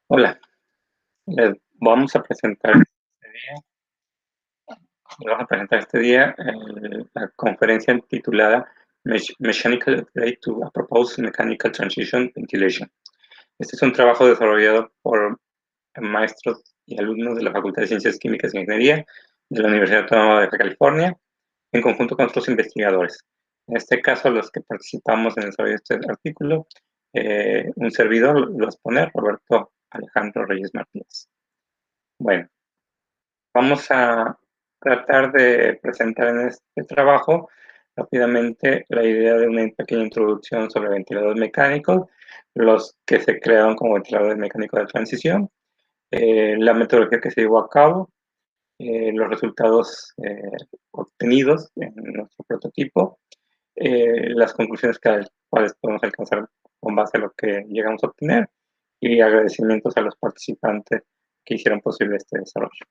Hola, les vamos a presentar este día, la conferencia titulada Mechanical Upgrade to a Proposed Mechanical Transition Ventilation. Este es un trabajo desarrollado por maestros y alumnos de la Facultad de Ciencias Químicas y Ingeniería de la Universidad Autónoma de California, en conjunto con otros investigadores. En este caso, los que participamos en el desarrollo de este artículo, un servidor lo va a exponer, Roberto Alejandro Reyes Martínez. Bueno, vamos a tratar de presentar en este trabajo rápidamente la idea de una pequeña introducción sobre ventiladores mecánicos, los que se crearon como ventiladores mecánicos de transición, la metodología que se llevó a cabo, los resultados obtenidos en nuestro prototipo, las conclusiones cuales podemos alcanzar con base a lo que llegamos a obtener y agradecimientos a los participantes que hicieron posible este desarrollo.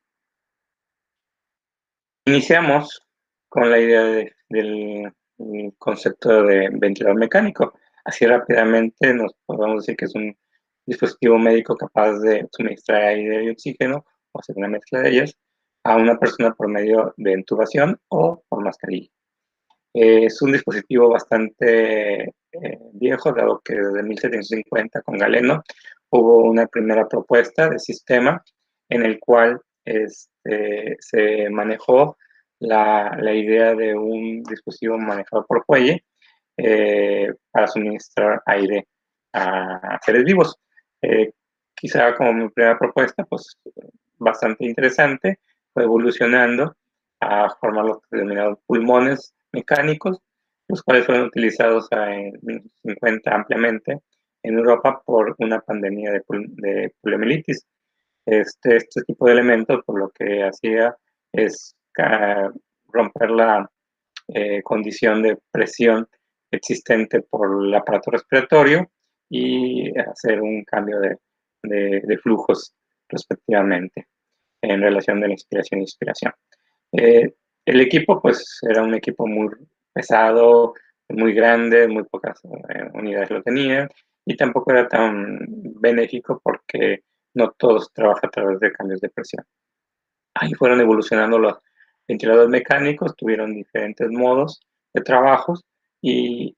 Iniciamos con la idea del concepto de ventilador mecánico. Así rápidamente nos podemos decir que es un dispositivo médico capaz de suministrar aire y oxígeno, o hacer una mezcla de ellas, a una persona por medio de intubación o por mascarilla. Es un dispositivo bastante viejo, dado que desde 1750 con Galeno hubo una primera propuesta de sistema en el cual se manejó la idea de un dispositivo manejado por fuelle para suministrar aire a seres vivos. Eh, Quizá como mi primera propuesta, pues bastante interesante, fue evolucionando a formar los denominados pulmones mecánicos, los cuales fueron utilizados en 1950 ampliamente en Europa por una pandemia de poliomielitis. Este tipo de elementos, por lo que hacía es romper la condición de presión existente por el aparato respiratorio y hacer un cambio de flujos respectivamente en relación de la inspiración y expiración. El equipo, pues, era un equipo muy pesado, muy grande, muy pocas unidades lo tenían, y tampoco era tan benéfico porque no todos trabajan a través de cambios de presión. Ahí fueron evolucionando los ventiladores mecánicos, tuvieron diferentes modos de trabajos y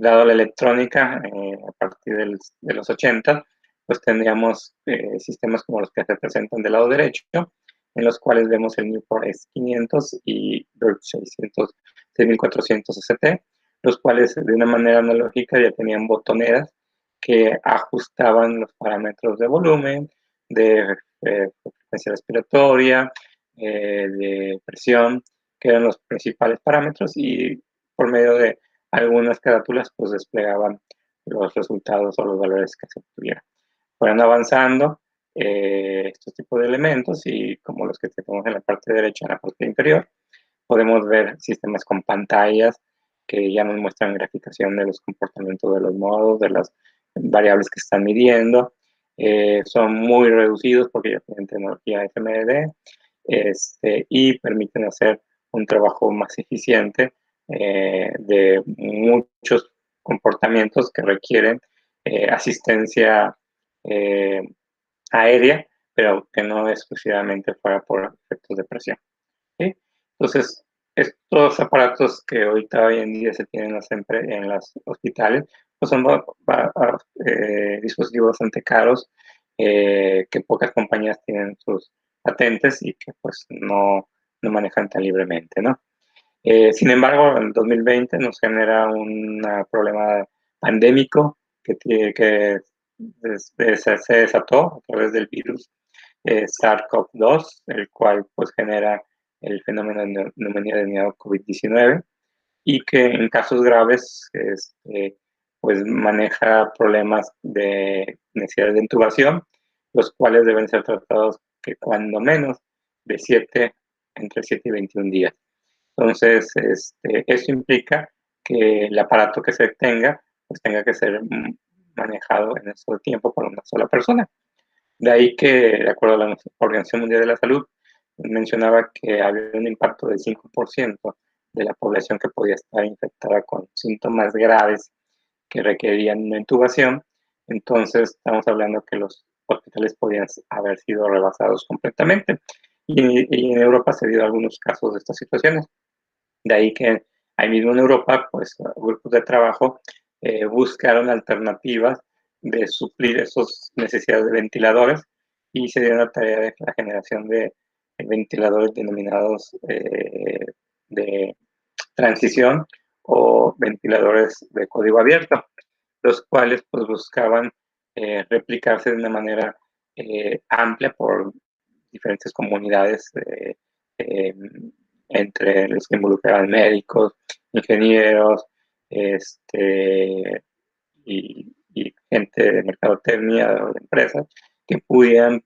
dado la electrónica, a partir de los 80, pues tendríamos sistemas como los que se presentan del lado derecho, en los cuales vemos el Newport S500 y Bird 600, 6400 ST, los cuales de una manera analógica ya tenían botoneras que ajustaban los parámetros de volumen, de frecuencia respiratoria, de presión, que eran los principales parámetros, y por medio de algunas carátulas pues desplegaban los resultados o los valores que se obtuvieran. Fueron avanzando estos tipos de elementos y como los que tenemos en la parte derecha, en la parte inferior, podemos ver sistemas con pantallas que ya nos muestran graficación de los comportamientos de los modos, de las variables que están midiendo. Son muy reducidos porque ya tienen tecnología FMD y permiten hacer un trabajo más eficiente de muchos comportamientos que requieren asistencia eh, aérea, pero que no exclusivamente fuera por efectos de presión. ¿Sí? Entonces, estos aparatos que ahorita hoy en día se tienen en los hospitales, pues son dispositivos bastante caros, que pocas compañías tienen sus patentes y que pues no manejan tan libremente, ¿no? Sin embargo, en 2020 nos genera un problema pandémico que se desató a través del virus SARS-CoV-2, el cual pues genera el fenómeno de neumonía denominado COVID-19 y que en casos graves pues maneja problemas de necesidad de intubación, los cuales deben ser tratados que cuando menos de entre 7 y 21 días. Entonces, eso implica que el aparato que se tenga, pues tenga que ser manejado en ese tiempo por una sola persona. De ahí que, de acuerdo a la Organización Mundial de la Salud, mencionaba que había un impacto del 5% de la población que podía estar infectada con síntomas graves que requerían una intubación, Entonces, estamos hablando que los hospitales podían haber sido rebasados completamente. Y en Europa se dio algunos casos de estas situaciones. De ahí que ahí mismo en Europa, pues grupos de trabajo buscaron alternativas de suplir esas necesidades de ventiladores y se dieron la tarea de la generación de ventiladores denominados de transición o ventiladores de código abierto, los cuales pues buscaban replicarse de una manera amplia por diferentes comunidades eh, entre los que involucraban médicos, ingenieros, y gente de mercadotecnia o de empresas que pudieran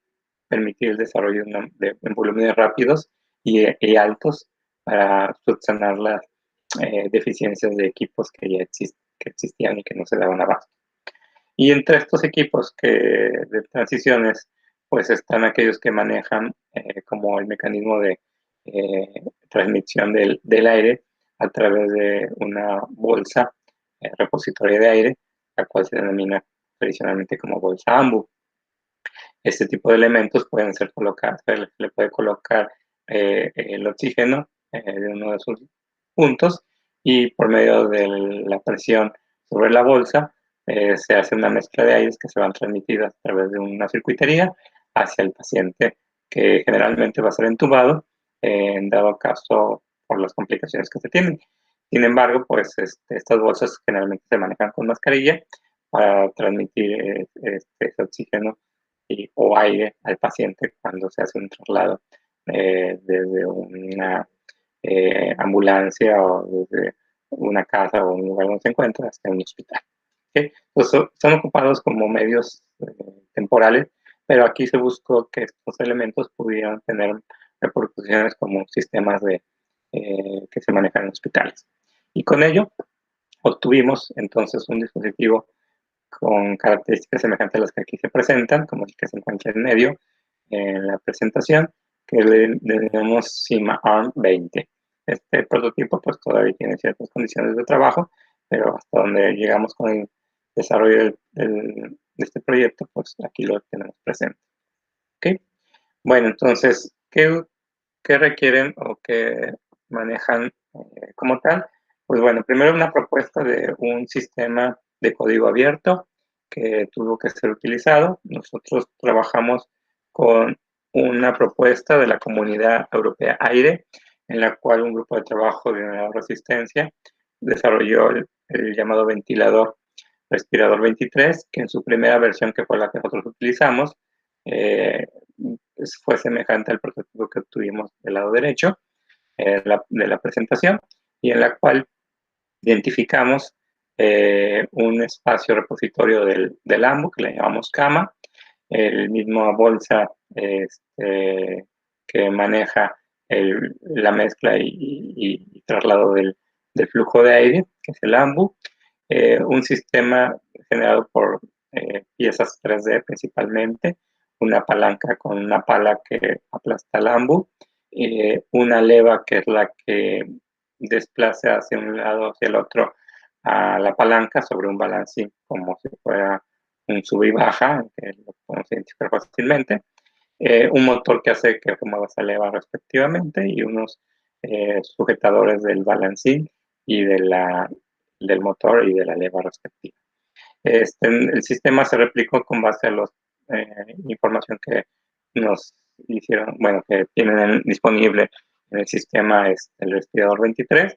permitir el desarrollo de volúmenes rápidos y altos para subsanar las deficiencias de equipos que ya que existían y que no se daban abasto. Y entre estos equipos de transiciones, pues están aquellos que manejan como el mecanismo de transmisión del aire a través de una bolsa repositoria de aire, la cual se denomina tradicionalmente como bolsa AMBU. Este tipo de elementos pueden ser colocados, se le puede colocar el oxígeno de uno de sus puntos y por medio de la presión sobre la bolsa se hace una mezcla de aires que se van transmitidas a través de una circuitería hacia el paciente, que generalmente va a ser entubado en dado caso por las complicaciones que se tienen. Sin embargo, pues estas bolsas generalmente se manejan con mascarilla para transmitir ese oxígeno o aire al paciente cuando se hace un traslado desde una ambulancia o desde una casa o un lugar donde se encuentra hasta un hospital. ¿Okay? Pues son ocupados como medios temporales, pero aquí se buscó que estos elementos pudieran tener repercusiones como sistemas que se manejan en hospitales. Y con ello obtuvimos entonces un dispositivo con características semejantes a las que aquí se presentan, como el que se encuentra en medio en la presentación, que le denominamos CIMA-ARM 20. Este prototipo pues todavía tiene ciertas condiciones de trabajo, pero hasta donde llegamos con el desarrollo de este proyecto, pues aquí lo tenemos presente. ¿Okay? Bueno, entonces, ¿qué requieren o qué manejan como tal? Pues bueno, primero una propuesta de un sistema de código abierto que tuvo que ser utilizado. Nosotros trabajamos con una propuesta de la Comunidad Europea Aire, en la cual un grupo de trabajo de resistencia desarrolló el llamado ventilador respirador 23, que en su primera versión, que fue la que nosotros utilizamos, eh, fue semejante al prototipo que obtuvimos del lado derecho de la presentación, y en la cual identificamos un espacio repositorio del AMBU, que le llamamos cama, el mismo bolsa que maneja la mezcla y traslado del flujo de aire, que es el AMBU, un sistema generado por piezas 3D principalmente, una palanca con una pala que aplasta el AMBU, una leva que es la que desplaza hacia un lado o hacia el otro a la palanca sobre un balancín como si fuera un sub y baja, que lo podemos identificar fácilmente, un motor que hace que mueva esa leva respectivamente y unos sujetadores del balancín y del motor y de la leva respectiva. El sistema se replicó con base a la información que nos hicieron, bueno, que tienen disponible en el sistema el respirador 23.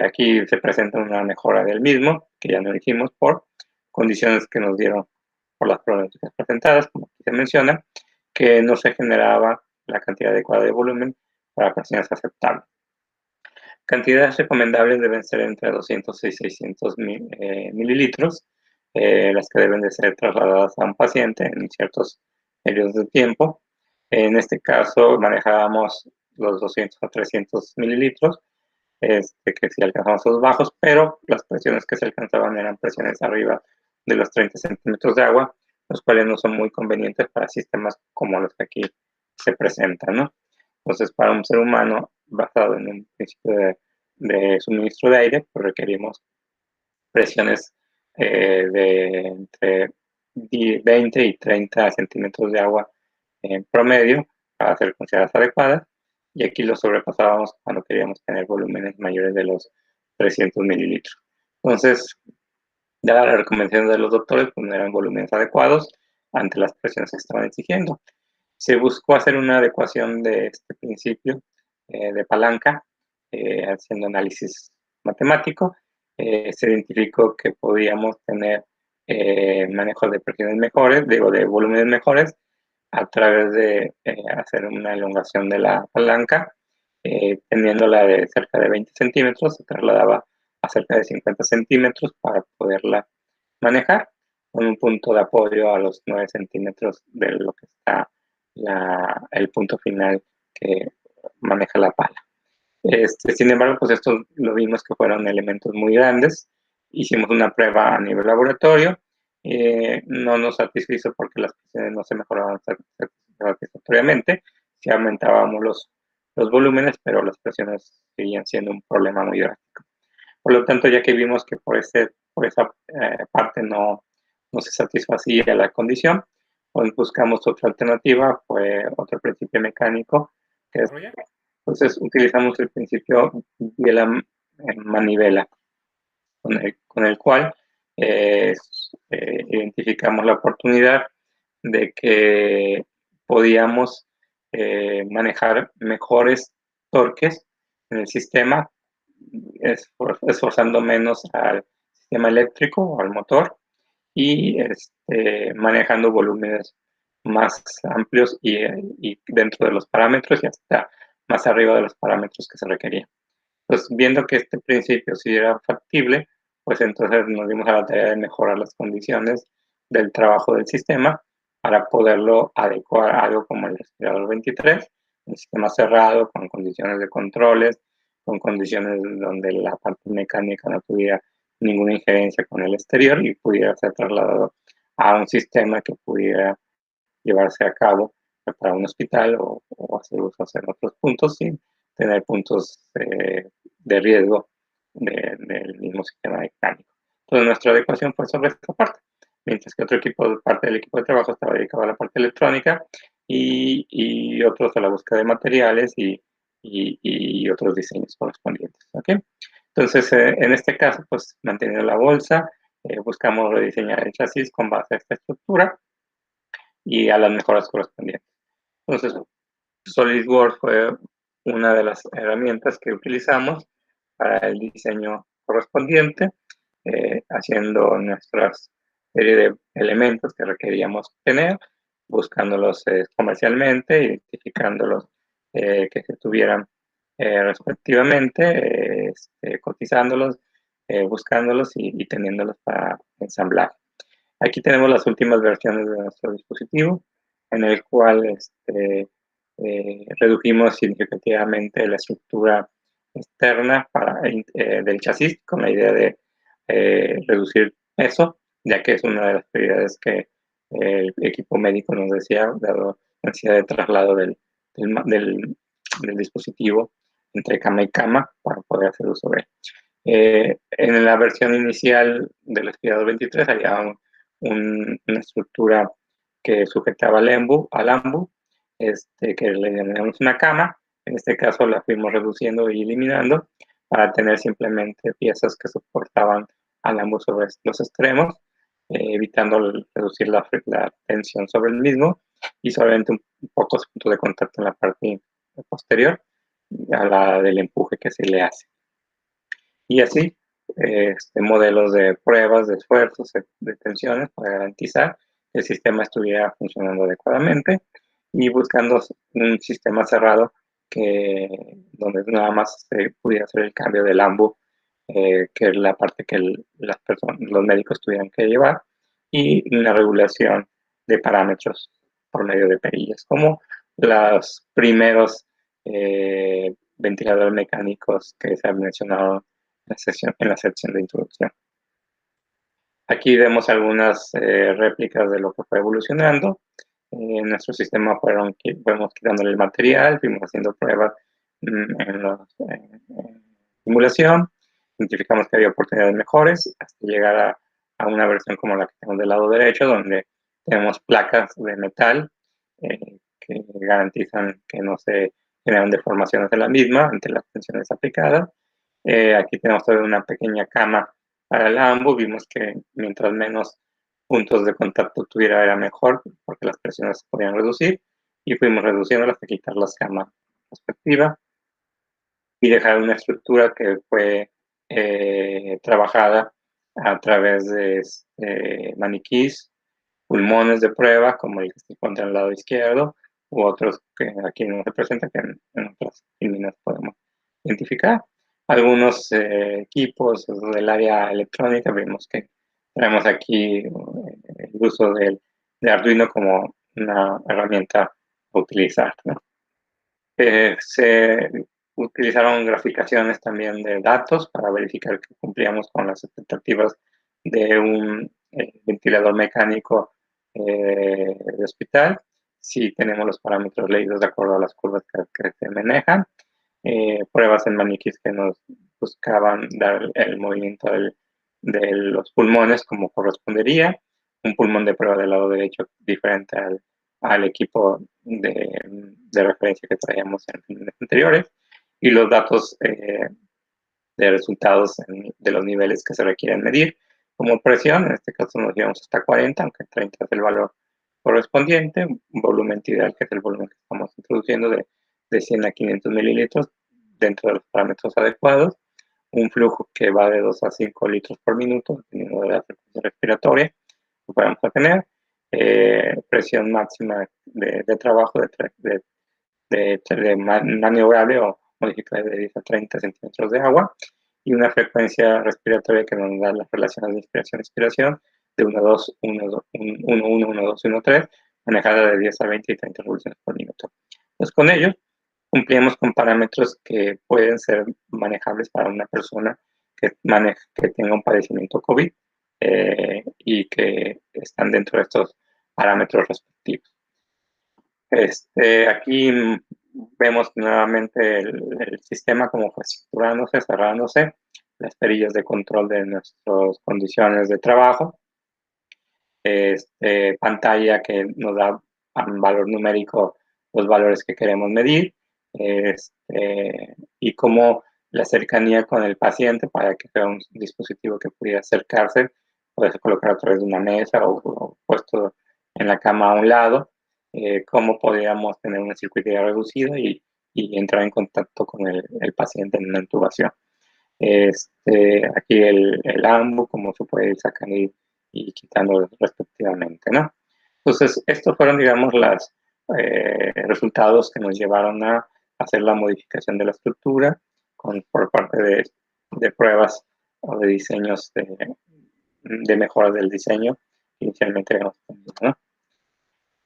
Aquí se presenta una mejora del mismo, que ya nos dijimos por condiciones que nos dieron por las problemáticas presentadas, como aquí se menciona, que no se generaba la cantidad adecuada de volumen para presiones aceptables. Cantidades recomendables deben ser entre 200 y 600 mililitros, las que deben de ser trasladadas a un paciente en ciertos periodos de tiempo. En este caso manejábamos los 200 a 300 mililitros, que sí alcanzamos los bajos, pero las presiones que se alcanzaban eran presiones arriba de los 30 centímetros de agua, los cuales no son muy convenientes para sistemas como los que aquí se presentan, ¿no? Entonces, para un ser humano basado en un principio de suministro de aire, pues requerimos presiones de entre 20 y 30 centímetros de agua en promedio para ser consideradas adecuadas, y aquí lo sobrepasábamos cuando queríamos tener volúmenes mayores de los 300 mililitros. Entonces, dadas las recomendaciones de los doctores, pues no eran volúmenes adecuados ante las presiones que estaban exigiendo. Se buscó hacer una adecuación de este principio de palanca, haciendo análisis matemático. Se identificó que podíamos tener manejos de presiones mejores, digo, de volúmenes mejores, a través de hacer una elongación de la palanca, teniéndola de cerca de 20 centímetros, se trasladaba a cerca de 50 centímetros para poderla manejar, con un punto de apoyo a los 9 centímetros de lo que está el punto final que maneja la pala. Sin embargo, pues esto lo vimos que fueron elementos muy grandes. Hicimos una prueba a nivel laboratorio. No nos satisfizo porque las presiones no se mejoraban satisfactoriamente. Sí aumentábamos los volúmenes, pero las presiones seguían siendo un problema muy drástico. Por lo tanto, ya que vimos que por esa parte no se satisfacía la condición, pues buscamos otra alternativa, fue otro principio mecánico, que es, entonces utilizamos el principio de la manivela, con el cual identificamos la oportunidad de que podíamos manejar mejores torques en el sistema, esforzando menos al sistema eléctrico o al motor, y manejando volúmenes más amplios y dentro de los parámetros y hasta más arriba de los parámetros que se requerían. Pues viendo que este principio sí era factible, pues entonces nos dimos a la tarea de mejorar las condiciones del trabajo del sistema para poderlo adecuar a algo como el respirador 23, un sistema cerrado con condiciones de controles, con condiciones donde la parte mecánica no tuviera ninguna injerencia con el exterior y pudiera ser trasladado a un sistema que pudiera llevarse a cabo para un hospital o hacer uso en otros puntos sin tener puntos de riesgo del mismo sistema mecánico. Entonces nuestra adecuación fue sobre esta parte, mientras que otro equipo, parte del equipo de trabajo estaba dedicado a la parte electrónica y otros a la búsqueda de materiales y otros diseños correspondientes. ¿Okay? Entonces, en este caso, pues manteniendo la bolsa, buscamos rediseñar el chasis con base a esta estructura y a las mejoras correspondientes. Entonces, SolidWorks fue una de las herramientas que utilizamos para el diseño correspondiente, haciendo nuestra serie de elementos que requeríamos tener, buscándolos comercialmente, identificándolos que se tuvieran respectivamente, cotizándolos, buscándolos y teniéndolos para ensamblar. Aquí tenemos las últimas versiones de nuestro dispositivo, en el cual redujimos significativamente la estructura externa del chasis con la idea de reducir peso, ya que es una de las prioridades que el equipo médico nos decía, dado la necesidad de traslado del dispositivo entre cama y cama para poder hacer uso de él. En la versión inicial del aspirador 23 había una estructura que sujetaba al AMBU, que le llamamos una cama. En este caso la fuimos reduciendo y eliminando para tener simplemente piezas que soportaban al AMBU sobre los extremos, evitando reducir la tensión sobre el mismo y solamente un pocos puntos de contacto en la parte posterior a la del empuje que se le hace. Y así, modelos de pruebas, de esfuerzos, de tensiones para garantizar que el sistema estuviera funcionando adecuadamente y buscando un sistema cerrado donde nada más se pudiera hacer el cambio del AMBU, que es la parte que los médicos tuvieran que llevar, y una regulación de parámetros por medio de perillas, como los primeros ventiladores mecánicos que se han mencionado en la sección de introducción. Aquí vemos algunas réplicas de lo que fue evolucionando. En nuestro sistema fuimos quitándole el material, fuimos haciendo pruebas en la simulación, identificamos que había oportunidades mejores hasta llegar a una versión como la que tenemos del lado derecho, donde Tenemos placas de metal que garantizan que no se generan deformaciones de la misma ante las tensiones aplicadas. Aquí tenemos todavía una pequeña cama para el AMBU. Vimos que mientras menos puntos de contacto tuviera era mejor, porque las presiones se podían reducir, y fuimos reduciéndolas hasta quitar las camas respectivas y dejar una estructura que fue trabajada a través de maniquís, pulmones de prueba, como el que se encuentra al lado izquierdo, u otros que aquí no se presentan, que en otras líneas podemos identificar. Algunos equipos del área electrónica, vemos que tenemos aquí el uso de Arduino como una herramienta a utilizar, ¿no? Se utilizaron graficaciones también de datos para verificar que cumplíamos con las expectativas de un ventilador mecánico de hospital, si tenemos los parámetros leídos de acuerdo a las curvas que se manejan, pruebas en maniquís que nos buscaban dar el movimiento de los pulmones como correspondería, un pulmón de prueba del lado derecho diferente al equipo de referencia que traíamos en filmes anteriores, y los datos de resultados de los niveles que se requieren medir, como presión, en este caso nos llevamos hasta 40, aunque 30 es el valor correspondiente, un volumen ideal, que es el volumen que estamos introduciendo de 100 a 500 mililitros dentro de los parámetros adecuados, un flujo que va de 2 a 5 litros por minuto, dependiendo de la frecuencia respiratoria que podamos tener, presión máxima de trabajo de maniobrable o modificable de 10 a 30 centímetros de agua, y una frecuencia respiratoria que nos da las relaciones de inspiración-expiración de 1, 2, 1, 2, 1, 1, 1, 2, 1, 3, manejada de 10 a 20 y 30 revoluciones por minuto. Pues con ello cumplíamos con parámetros que pueden ser manejables para una persona que tenga un padecimiento COVID y que están dentro de estos parámetros respectivos. Aquí vemos nuevamente el sistema como fue estructurándose, cerrándose, las perillas de control de nuestras condiciones de trabajo, pantalla que nos da un valor numérico los valores que queremos medir, y como la cercanía con el paciente para que sea un dispositivo que pudiera acercarse, puede colocar a través de una mesa o puesto en la cama a un lado, cómo podríamos tener una circuitería reducida y entrar en contacto con el paciente en una intubación. Aquí el AMBU, cómo se puede ir sacando y quitando respectivamente, ¿no? Entonces, estos fueron, digamos, los resultados que nos llevaron a hacer la modificación de la estructura por parte de pruebas o de diseños de mejora del diseño que inicialmente habíamos tenido, ¿no?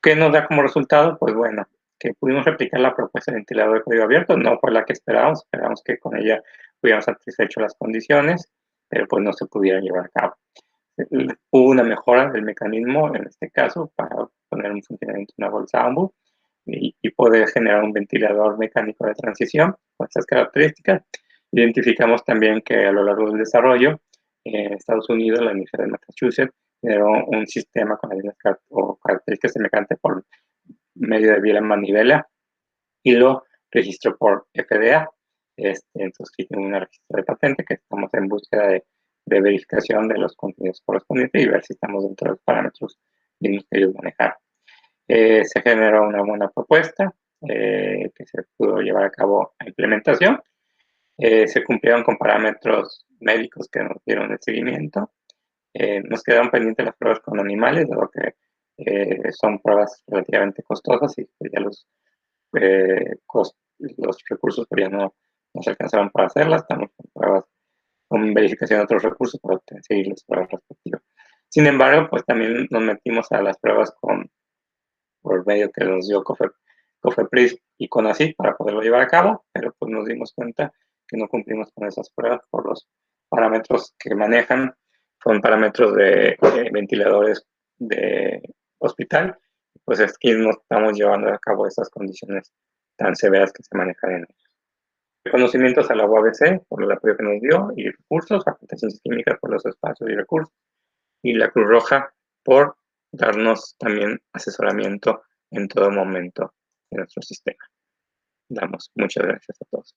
¿Qué nos da como resultado? Pues bueno, que pudimos replicar la propuesta de ventilador de código abierto, no fue la que esperábamos que con ella hubiéramos satisfecho las condiciones, pero pues no se pudiera llevar a cabo. Hubo una mejora del mecanismo, en este caso, para poner en funcionamiento una bolsa AMBU y poder generar un ventilador mecánico de transición con estas características. Identificamos también que a lo largo del desarrollo, en Estados Unidos, la Universidad de Massachusetts generó un sistema con las características semejantes por medio de vía manivela y lo registró por FDA. Entonces, aquí tiene una registro de patente que estamos en búsqueda de verificación de los contenidos correspondientes y ver si estamos dentro de los parámetros mismos que ellos manejaron. Se generó una buena propuesta que se pudo llevar a cabo a implementación. Se cumplieron con parámetros médicos que nos dieron el seguimiento. Nos quedaron pendientes las pruebas con animales, dado que son pruebas relativamente costosas y ya los recursos pues ya no se alcanzaron para hacerlas. Estamos con pruebas, con verificación de otros recursos para seguir las pruebas respectivas. Sin embargo, pues también nos metimos a las pruebas por medio que nos dio COFEPRIS y CONACYT para poderlo llevar a cabo, pero pues nos dimos cuenta que no cumplimos con esas pruebas por los parámetros que manejan, son parámetros de ventiladores de hospital, pues aquí no estamos llevando a cabo esas condiciones tan severas que se manejan en ellos. Reconocimientos a la UABC por el apoyo que nos dio y recursos, Facultad de Ciencias Químicas por los espacios y recursos, y la Cruz Roja por darnos también asesoramiento en todo momento en nuestro sistema. Damos muchas gracias a todos.